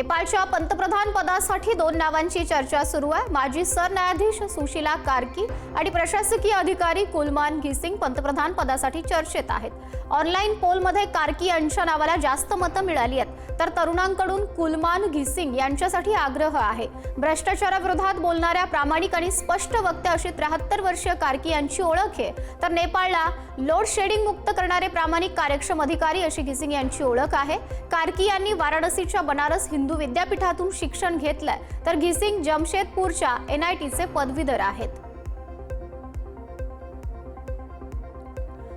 नेपाळच्या पंतप्रधान पदासाठी 2 नावांची चर्चा सुरू आहे। माजी सरन्यायाधीश सुशीला कार्की आणि प्रशासकीय अधिकारी कुलमान घिसिंग पंतप्रधान पदासाठी चर्चेत आहेत। ऑनलाईन पोलमध्ये कार्की यांच्या नावाला जास्त मतं मिळाली आहेत, तर तरुणांकडून कुलमान घिसिंग यांच्यासाठी आग्रह आहे। भ्रष्टाचाराविरोधात बोलणाऱ्या प्रामाणिक आणि स्पष्ट वक्ते अशी 73 वर्षीय कार्की यांची ओळख आहे, तर नेपाळला लोड शेडिंग मुक्त करणारे प्रामाणिक कार्यक्षम अधिकारी अशी घिसिंग यांची ओळख आहे। कार्की यांनी वाराणसीच्या बनारस हिंदू विद्यापीठातून शिक्षण घेतलंय, तर घिसिंग जमशेदपूरच्या NITचे पदवीधर आहेत।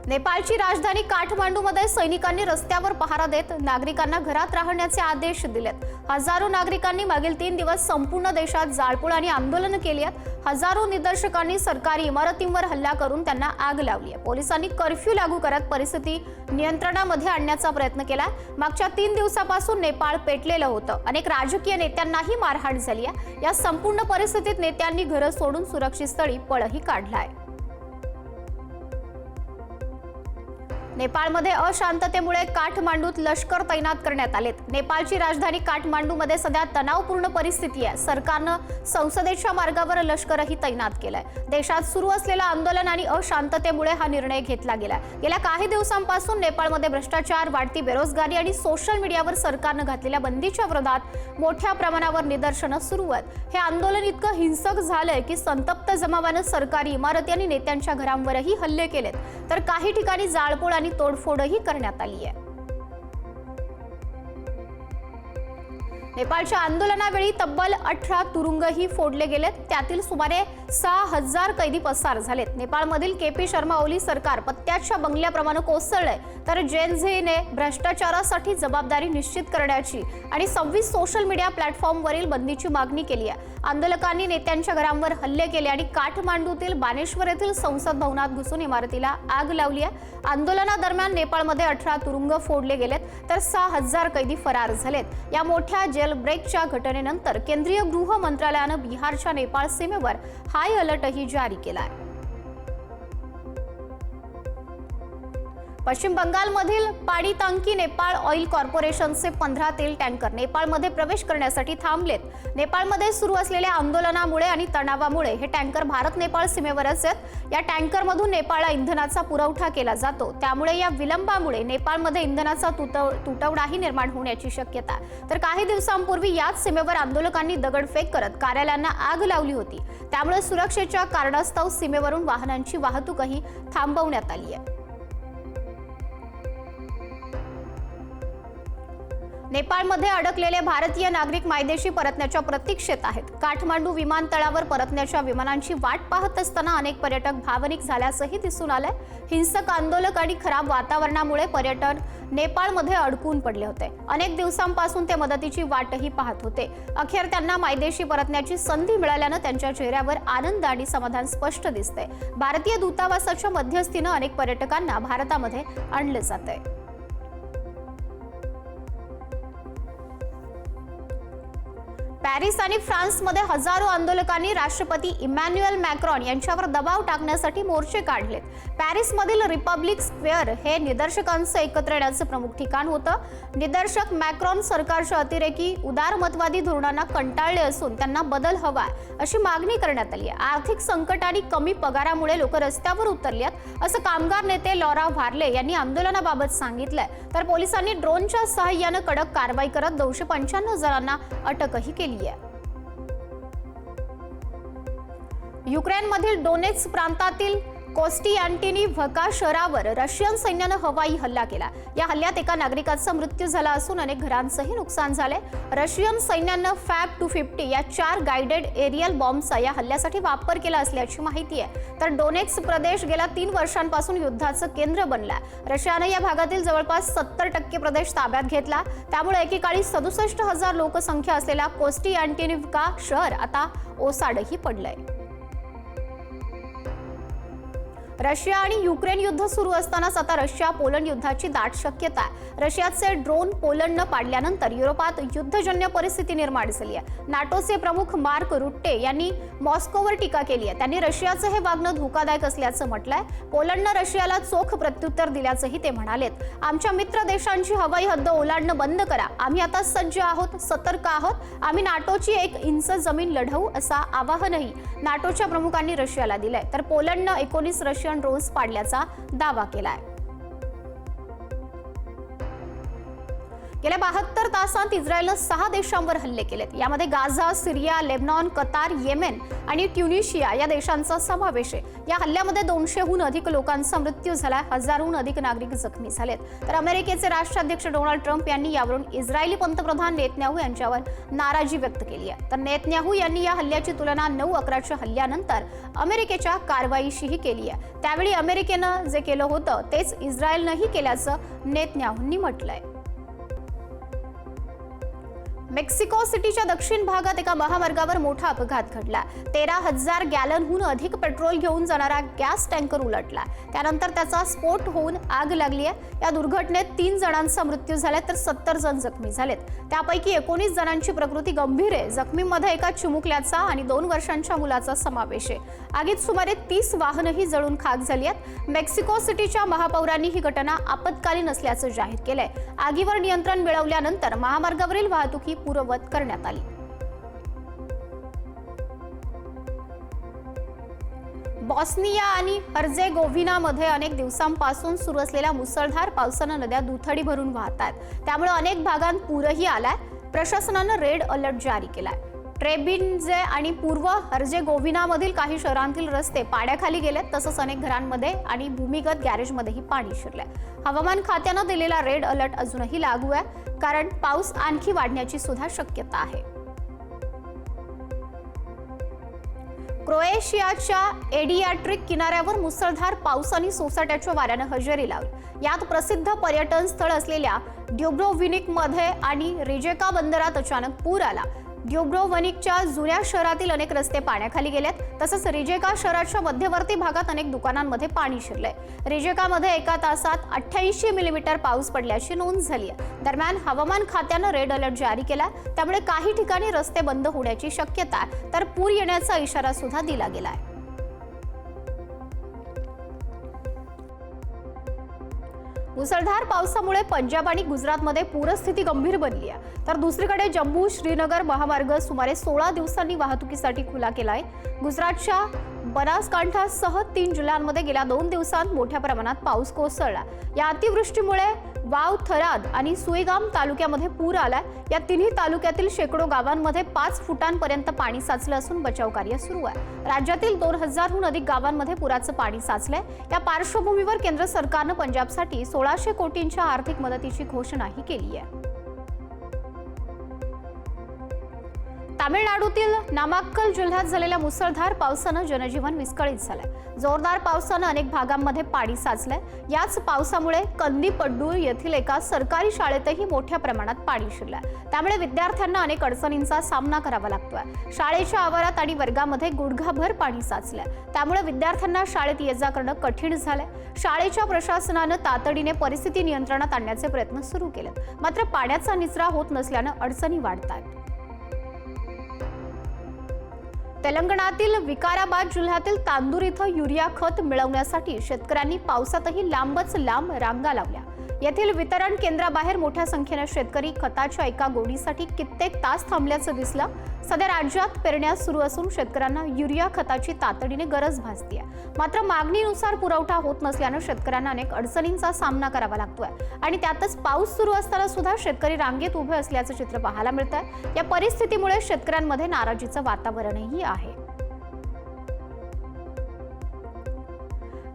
नेपाळची राजधानी काठमांडूमध्ये सैनिकांनी रस्त्यावर पहारा देत नागरिकांना घरात राहण्याचे आदेश दिलेत। हजारो नागरिकांनी मागील 3 दिवस संपूर्ण देशात जाळपोळ आणि आंदोलन केली आहेत। हजारो निदर्शकांनी सरकारी इमारतींवर हल्ला करून त्यांना आग लावली आहे। पोलिसांनी कर्फ्यू लागू करत परिस्थिती नियंत्रणामध्ये आणण्याचा प्रयत्न केला। मागच्या 3 दिवसापासून नेपाळ पेटलेलं होतं। अनेक राजकीय नेत्यांनाही मारहाण झाली आहे। या संपूर्ण परिस्थितीत नेत्यांनी घरं सोडून सुरक्षित स्थळी पळही काढलाय। नेपाळमध्ये अशांततेमुळे काठमांडूत लष्कर तैनात करण्यात आलेत। नेपाळची राजधानी काठमांडूमध्ये सध्या तणावपूर्ण परिस्थिती आहे। सरकारनं संसदेच्या मार्गावर लष्करही तैनात केलंय। देशात सुरू असलेलं आंदोलन आणि अशांततेमुळे हा निर्णय घेतला गेला। गेल्या काही दिवसांपासून नेपाळमध्ये भ्रष्टाचार, वाढती बेरोजगारी आणि सोशल मीडियावर सरकारनं घातलेल्या बंदीच्या विरोधात मोठ्या प्रमाणावर निदर्शनं सुरू आहेत। हे आंदोलन इतकं हिंसक झालंय की संतप्त जमावानं सरकारी इमारती आणि नेत्यांच्या घरांवरही हल्ले केलेत, तर काही ठिकाणी जाळपोळ आणि तोडफोडही करण्यात आली आहे। नेपाळच्या आंदोलनावेळी तब्बल 18 तुरुंगही फोडले गेलेत, त्यातील सुमारे 6000 कैदी पसार झालेत। नेपाळमधील KP शर्मा ओली सरकार पत्त्याच्या बंगल्याप्रमाणे कोसळलंय, तर जेनझेने भ्रष्टाचारासाठी जबाबदारी निश्चित करण्याची आणि 26 सोशल मीडिया प्लॅटफॉर्मवरील बंदीची मागणी केली आहे। आंदोलकांनी नेत्यांच्या घरांवर हल्ले केले आणि काठमांडूतील बानेश्वर येथील संसद भवनात घुसून इमारतीला आग लावली आहे। आंदोलनादरम्यान नेपाळमध्ये 18 तुरुंग फोडले गेलेत, तर 6000 कैदी फरार झालेत। या मोठ्या जेल ब्रेकच्या घटनेनंतर केंद्रीय गृह मंत्रालयानं बिहारच्या नेपाळ सीमेवर हाय अलर्टही जारी केलाय। पश्चिम बंगालमधील पाडीतांकी नेपाळ ऑइल कॉर्पोरेशनचे 15 तेल टँकर नेपाळमध्ये प्रवेश करण्यासाठी थांबलेत। नेपाळमध्ये सुरू असलेल्या आंदोलनामुळे आणि तणावामुळे हे टँकर भारत नेपाळ सीमेवरच आहेत। या टँकरमधून नेपाळला इंधनाचा पुरवठा केला जातो, त्यामुळे या विलंबामुळे नेपाळमध्ये इंधनाचा तुटवडाही निर्माण होण्याची शक्यता। तर काही दिवसांपूर्वी याच सीमेवर आंदोलकांनी दगडफेक करत कार्यालयांना आग लावली होती, त्यामुळे सुरक्षेच्या कारणास्तव सीमेवरून वाहनांची वाहतूकही थांबवण्यात आली आहे। नेपाळमध्ये अडकलेले भारतीय नागरिक मायदेशी परतण्याच्या प्रतीक्षेत आहेत। काठमांडू विमानतळावर परतण्याच्या विमानांची वाट पाहत असताना अनेक पर्यटक भावनिक झाल्याचंही दिसून आलंय। हिंसक आंदोलक आणि खराब वातावरणामुळे पर्यटन नेपाळमध्ये अडकून पडले होते। अनेक दिवसांपासून ते मदतीची वाटही पाहत होते। अखेर त्यांना मायदेशी परतण्याची संधी मिळाल्यानं त्यांच्या चेहऱ्यावर आनंद आणि समाधान स्पष्ट दिसते। भारतीय दूतावासाच्या मध्यस्थीनं अनेक पर्यटकांना भारतामध्ये आणलं जातंय। पॅरिस आणि फ्रान्समध्ये हजारो आंदोलकांनी राष्ट्रपती इमॅन्युएल मॅक्रॉन यांच्यावर दबाव टाकण्यासाठी मोर्चे काढलेत। पॅरिसमधील रिपब्लिक स्क्वेअर हे निदर्शकांचं एकत्र येण्याचं प्रमुख ठिकाण होतं। निदर्शक मॅक्रॉन सरकारच्या अतिरेकी उदारमतवादी धोरणांना कंटाळले असून त्यांना बदल हवा अशी मागणी करण्यात आली आहे। आर्थिक संकट आणि कमी पगारामुळे लोक रस्त्यावर उतरले आहेत, असं कामगार नेते लॉरा व्हार्ले यांनी आंदोलनाबाबत सांगितलंय। तर पोलिसांनी ड्रोनच्या सहाय्यानं कडक कारवाई करत 295 जणांना अटकही केली। युक्रेनमधील डोनेट्स्क प्रांतातील कोस्टियांटिनिव्हका शहरावर रशियन सैन्यानं हवाई हल्ला केला। या हल्ल्यात एका नागरिकाचा मृत्यू झाला असून अनेक घरांचंही नुकसान झाले। रशियन सैन्यानं FAB-250 या 4 गाइडेड एरियल बॉम्बचा या हल्ल्यासाठी वापर केला असल्याची माहिती आहे। तर डोनेट्स्क प्रदेश गेल्या 3 वर्षांपासून युद्धाचं केंद्र बनला। रशियानं या भागातील जवळपास 70% प्रदेश ताब्यात घेतला, त्यामुळे एकेकाळी 67,000 लोकसंख्या असलेला कोस्टियांटिनिव्हका शहर आता ओसाडही पडलंय। रशिया आणि युक्रेन युद्ध सुरू असतानाच आता रशिया पोलंड युद्धाची दाट शक्यता आहे। रशियाचे ड्रोन पोलंडनं पाडल्यानंतर युरोपात युद्धजन्य परिस्थिती निर्माण झाली आहे। नाटोचे प्रमुख मार्क रुट्टे यांनी मॉस्कोवर टीका केली आहे। त्यांनी रशियाचं हे वागणं धोकादायक असल्याचं म्हटलंय। पोलंडनं रशियाला चोख प्रत्युत्तर दिल्याचंही ते म्हणालेत। आमच्या मित्र देशांची हवाई हद्द ओलांडणं बंद करा, आम्ही आता सज्ज आहोत, सतर्क आहोत, आम्ही नाटोची 1 इंच जमीन लढवू असं आवाहनही नाटोच्या प्रमुखांनी रशियाला दिलंय। तर पोलंडनं 19 रशियन ड्रोन्स पाडल्याचा दावा केलाय। गेल्या 72 तासांत इस्रायलनं 6 देशांवर हल्ले केलेत। यामध्ये गाझा, सिरिया, लेबनॉन, कतार, येमेन आणि ट्युनिशिया या देशांचा समावेश आहे। या हल्ल्यामध्ये 200हून अधिक लोकांचा मृत्यू झाला, हजारोहून अधिक नागरिक जखमी झालेत। तर अमेरिकेचे राष्ट्राध्यक्ष डोनाल्ड ट्रम्प यांनी यावरून इस्रायली पंतप्रधान नेतन्याहू यांच्यावर नाराजी व्यक्त केली आहे। तर नेतन्याहू यांनी या हल्ल्याची तुलना 9/11च्या हल्ल्यानंतर अमेरिकेच्या कारवाईशीही केली आहे। त्यावेळी अमेरिकेनं जे केलं होतं तेच इस्रायलनंही केल्याचं नेतन्याहूंनी म्हटलंय। मेक्सिको सिटीच्या दक्षिण भागात एका महामार्गावर मोठा अपघात घडला। 13,000 गॅलनहून अधिक पेट्रोल घेऊन जाणारा गॅस टँकर उलटला। त्यानंतर त्याचा स्फोट होऊन आग लागली आहे। या दुर्घटनेत 3 जणांचा मृत्यू झाला तर 70 जण जखमी झालेत। त्यापैकी 19 जणांची प्रकृती गंभीर आहे। जखमींमध्ये एका चिमुकल्याचा आणि 2 वर्षांच्या मुलाचा समावेश आहे। आगीत सुमारे 30 वाहनंही जळून खाक झाली आहेत। मेक्सिको सिटीच्या महापौरांनी ही घटना आपत्कालीन असल्याचं जाहीर केलंय। आगीवर नियंत्रण मिळवल्यानंतर महामार्गावरील वाहतुकी पूर्ववत करण्यात आली। बॉस्निया आणि हर्जेगोव्हिनामध्ये अनेक दिवसांपासून सुरू असलेल्या मुसळधार पावसानं नद्या दुथडी भरून वाहतात। त्यामुळे अनेक भागांत पूरही आलाय। प्रशासनानं रेड अलर्ट जारी केलाय। ट्रेबिन्जे आणि पूर्व हर्जेगोव्हिनामधील काही शहरांतील रस्ते पाण्याखाली गेलेत, तसंच अनेक घरांमध्ये आणि भूमिगत गॅरेजमध्येही पाणी शिरलंय। हवामान खात्यानं दिलेला रेड अलर्ट अजूनही लागू आहे, कारण पाऊस आणखी वाढण्याची सुद्धा शक्यता आहे। क्रोएशियाच्या एडियाट्रिक किनाऱ्यावर मुसळधार पाऊस आणि सोसाट्याच्या वाऱ्यानं हजेरी लावली। यात प्रसिद्ध पर्यटन स्थळ असलेल्या ड्युब्रोव्निकमध्ये आणि रिजेका बंदरात अचानक पूर आला। ड्युब्रोव्निकच्या जुन्या शहरातील अनेक रस्ते पाण्याखाली गेलेत, तसंच रिजेका शहराच्या मध्यवर्ती भागात अनेक दुकानांमध्ये पाणी शिरलंय। रिजेकामध्ये एका तासात 88 मिलीमीटर पाऊस पडल्याची नोंद झाली आहे। दरम्यान हवामान खात्यानं रेड अलर्ट जारी केला, त्यामुळे काही ठिकाणी रस्ते बंद होण्याची शक्यता आहे, तर पूर येण्याचा इशारा सुद्धा दिला गेलाय। मुसळधार पावसामुळे पंजाब आणि गुजरातमध्ये पूरस्थिती गंभीर बनली आहे। तर दुसरीकडे जम्मू श्रीनगर महामार्ग सुमारे 16 दिवसांनी वाहतुकीसाठी खुला केलाय। गुजरातच्या बनासकांठासह 3 जिल्ह्यांमध्ये गेल्या 2 दिवसांत मोठ्या प्रमाणात पाऊस कोसळला। या अतिवृष्टीमुळे वाव, थराद आणि सुईगाम तालुक्यामध्ये पूर आलाय। या तिन्ही तालुक्यातील शेकडो गावांमध्ये 5 फुटांपर्यंत पाणी साचलं असून बचाव कार्य सुरू आहे। राज्यातील 2000हून अधिक गावांमध्ये पुराचं पाणी साचलंय। या पार्श्वभूमीवर केंद्र सरकारनं पंजाबसाठी 1600 कोटींच्या आर्थिक मदतीची घोषणाही केली आहे। तामिळनाडूतील नामाक्कल जिल्ह्यात झालेल्या मुसळधार पावसानं जनजीवन विस्कळीत झालंय। जोरदार पावसानं अनेक भागांमध्ये पाणी साचलंय। याच पावसामुळे कंदीपड्डूर येथील एका सरकारी शाळेतही मोठ्या प्रमाणात पाणी शिरलंय। त्यामुळे विद्यार्थ्यांना अनेक अडचणींचा सामना करावा लागतोय। शाळेच्या आवारात आणि वर्गामध्ये गुडघाभर पाणी साचलंय। त्यामुळे विद्यार्थ्यांना शाळेत ये-जा करणं कठीण झालंय। शाळेच्या प्रशासनानं तातडीने परिस्थिती नियंत्रणात आणण्याचे प्रयत्न सुरू केलेत, मात्र पाण्याचा निचरा होत नसल्यानं अडचणी वाढतात। तेलंगणातील विकाराबाद जिल्ह्यातील तांदूर इथं युरिया खत मिळवण्यासाठी शेतकऱ्यांनी पावसातही लांबच लांब रांगा लावल्या। येथील वितरण केंद्राबाहेर मोठ्या संख्येने शेतकरी खताच्या एका गोणीसाठी कित्येक तास थांबल्याचं दिसलं। सध्या राज्यात पेरण्या सुरू असून शेतकऱ्यांना युरिया खताची तातडीने गरज भासतीये, मात्र मागणीनुसार पुरवठा होत नसल्यानं शेतकऱ्यांना अनेक अडचणींचा सामना करावा लागतोय आणि त्यातच पाऊस सुरू असताना सुद्धा शेतकरी रांगेत उभे असल्याचं चित्र पाहायला मिळतंय। या परिस्थितीमुळे शेतकऱ्यांमध्ये नाराजीचं वातावरणही आहे।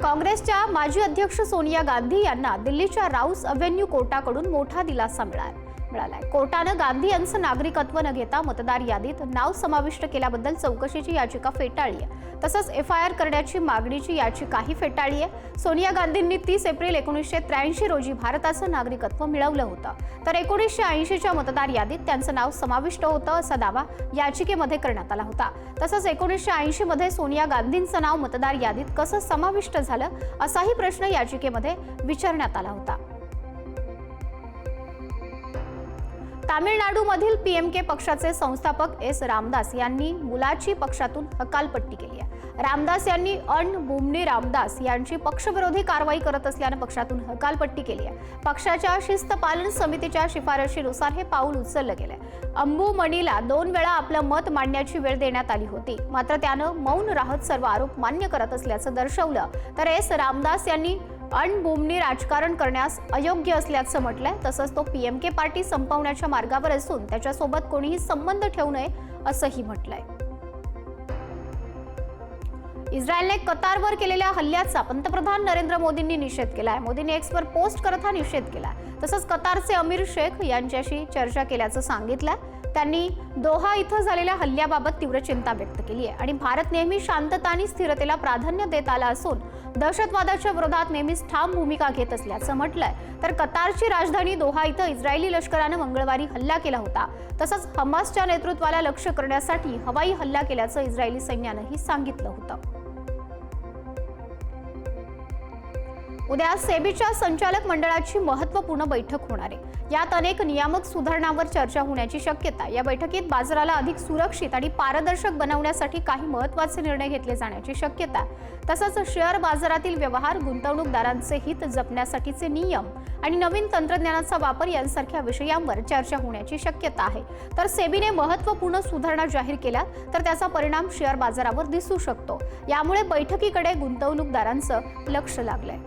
काँग्रेसच्या माजी अध्यक्ष सोनिया गांधी यांना दिल्लीच्या राऊस अव्हेन्यू कोर्टाकडून मोठा दिलासा मिळाला। मिळालाय। कोर्टानं गांधी यांचं नागरिकत्व न घेता मतदार यादीत नाव समाविष्ट केल्याबद्दल चौकशीची याचिका फेटाळली आहे। तसंच FIR करण्याची मागणीची याचिकाही फेटाळली आहे। सोनिया गांधींनी 30 एप्रिल 1983 रोजी भारताचं नागरिकत्व मिळवलं होतं, तर 1980च्या मतदार यादीत त्यांचं नाव समाविष्ट होतं असा दावा याचिकेमध्ये करण्यात आला होता। तसंच 1980 मध्ये सोनिया गांधींचं नाव मतदार यादीत कसं समाविष्ट झालं असाही प्रश्न याचिकेमध्ये विचारण्यात आला होता। तामिळनाडूमधील PMK पक्षाचे संस्थापक S. रामदास यांनी मुलाची पक्षातून हकालपट्टी केली आहे। रामदास यांनी अण् बुमनी रामदास यांची पक्षविरोधी कारवाई करत असल्यानं पक्षातून हकालपट्टी केली आहे। पक्षाच्या शिस्त पालन समितीच्या शिफारशीनुसार हे पाऊल उचललं गेलंय। अंबुमणीला 2 वेळा आपलं मत मांडण्याची वेळ देण्यात आली होती, मात्र त्यानं मौन राहत सर्व आरोप मान्य करत असल्याचं दर्शवलं। तर S. रामदास यांनी अण् बुमनी राजकारण करण्यास अयोग्य असल्याचं म्हटलंय। तसंच तो PMK पार्टी संपवण्याच्या मार्गावर असून त्याच्यासोबत कोणीही संबंध ठेवू नये असंही म्हटलंय। इस्रायलने कतारवर केलेल्या हल्ल्याचा पंतप्रधान नरेंद्र मोदींनी निषेध केलाय। मोदींनी एक्सवर पोस्ट करत हा निषेध केला। तसंच कतारचे अमीर शेख यांच्याशी चर्चा केल्याचं सांगितलं। त्यांनी दोहा इथं झालेल्या हल्ल्याबाबत तीव्र चिंता व्यक्त केली आहे आणि भारत नेहमी शांतता आणि स्थिरतेला प्राधान्य देत आला असून दहशतवादाच्या विरोधात नेहमीच ठाम भूमिका घेत असल्याचं म्हटलंय। तर कतारची राजधानी दोहा इथं इस्रायली लष्करानं मंगळवारी हल्ला केला होता। तसंच हमासच्या नेतृत्वाला लक्ष्य करण्यासाठी हवाई हल्ला केल्याचं इस्रायली सैन्यानंही सांगितलं होतं। उद्या सेबीच्या संचालक मंडळाची महत्त्वपूर्ण बैठक होणार आहे। यात अनेक नियामक सुधारणांवर चर्चा होण्याची शक्यता। या बैठकीत बाजाराला अधिक सुरक्षित आणि पारदर्शक बनवण्यासाठी काही महत्त्वाचे निर्णय घेतले जाण्याची शक्यता। तसंच शेअर बाजारातील व्यवहार, गुंतवणूकदारांचे हित जपण्यासाठीचे नियम आणि नवीन तंत्रज्ञानाचा वापर यांसारख्या विषयांवर चर्चा होण्याची शक्यता आहे। तर सेबीने महत्त्वपूर्ण सुधारणा जाहीर केल्या तर त्याचा परिणाम शेअर बाजारावर दिसू शकतो। यामुळे बैठकीकडे गुंतवणूकदारांचं लक्ष लागलंय।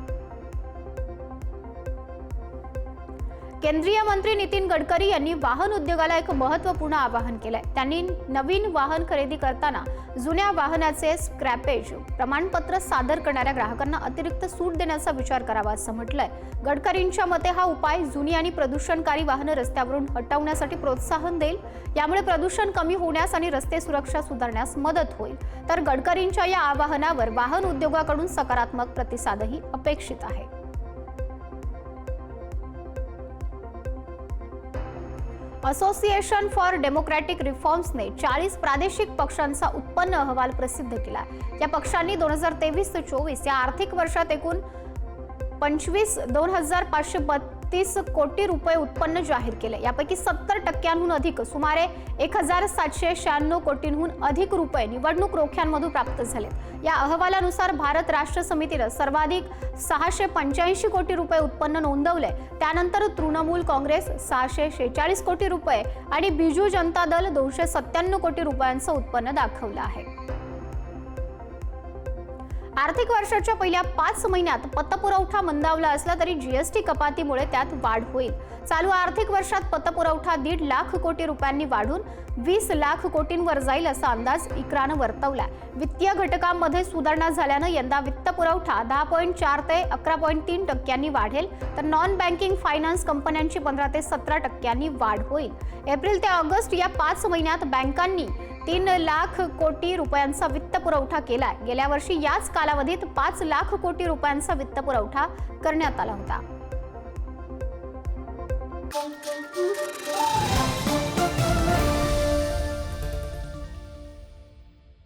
केंद्रीय मंत्री नितीन गडकरी यांनी वाहन उद्योगाला एक महत्त्वपूर्ण आवाहन केलंय। त्यांनी नवीन वाहन खरेदी करताना जुन्या वाहनाचे स्क्रॅपेज प्रमाणपत्र सादर करणाऱ्या ग्राहकांना अतिरिक्त सूट देण्याचा विचार करावा असं म्हटलंय। गडकरींच्या मते हा उपाय जुनी आणि प्रदूषणकारी वाहनं रस्त्यावरून हटवण्यासाठी प्रोत्साहन देईल। यामुळे प्रदूषण कमी होण्यास आणि रस्ते सुरक्षा सुधारण्यास मदत होईल। तर गडकरींच्या या आवाहनावर वाहन उद्योगाकडून सकारात्मक प्रतिसादही अपेक्षित आहे। असोसिएशन फॉर डेमोक्रॅटिक रिफॉर्म्सने 40 प्रादेशिक पक्षांचा उत्पन्न अहवाल प्रसिद्ध केला। या पक्षांनी 2023-24 या आर्थिक वर्षात एकूण 25,2,532 कोटी रुपये उत्पन्न जाहीर केले। यापैकी 70% अधिक सुमारे 1,796 कोटींहून अधिक रुपये निवडणूक रोख्यांमधून प्राप्त झाले। या अहवालानुसार भारत राष्ट्र समितीने सर्वाधिक 685 कोटी रुपये उत्पन्न नोंदवले। त्यानंतर तृणमूल काँग्रेस 646 कोटी रुपये आणि बिजू जनता दल 297 कोटी रुपयांचं उत्पन्न दाखवलं आहे। आर्थिक वर्षाच्या पहिल्या 5 महिन्यात पतपुरवठा मंदावला असला तरी GST कपातीमुळे त्यात वाढ होईल। चालू आर्थिक वर्षात पतपुरवठा 1.5 लाख कोटी रुपयांनी वाढून 20 लाख कोटींवर जाईल असा अंदाज इक्रानं वर्तवला। वित्तीय घटकांमध्ये सुधारणा झाल्यानं यंदा वित्तपुरवठा 10.4 ते 11.3% वाढेल, तर नॉन बँकिंग फायनान्स कंपन्यांची 15 ते 17% वाढ होईल। एप्रिल ते ऑगस्ट या 5 महिन्यात बँकांनी 3 लाख कोटी रुपयांचा वित्तपुरवठा केला। गेल्या वर्षी याच कालावधीत 5 लाख कोटी रुपयांचा वित्तपुरवठा करण्यात आला होता।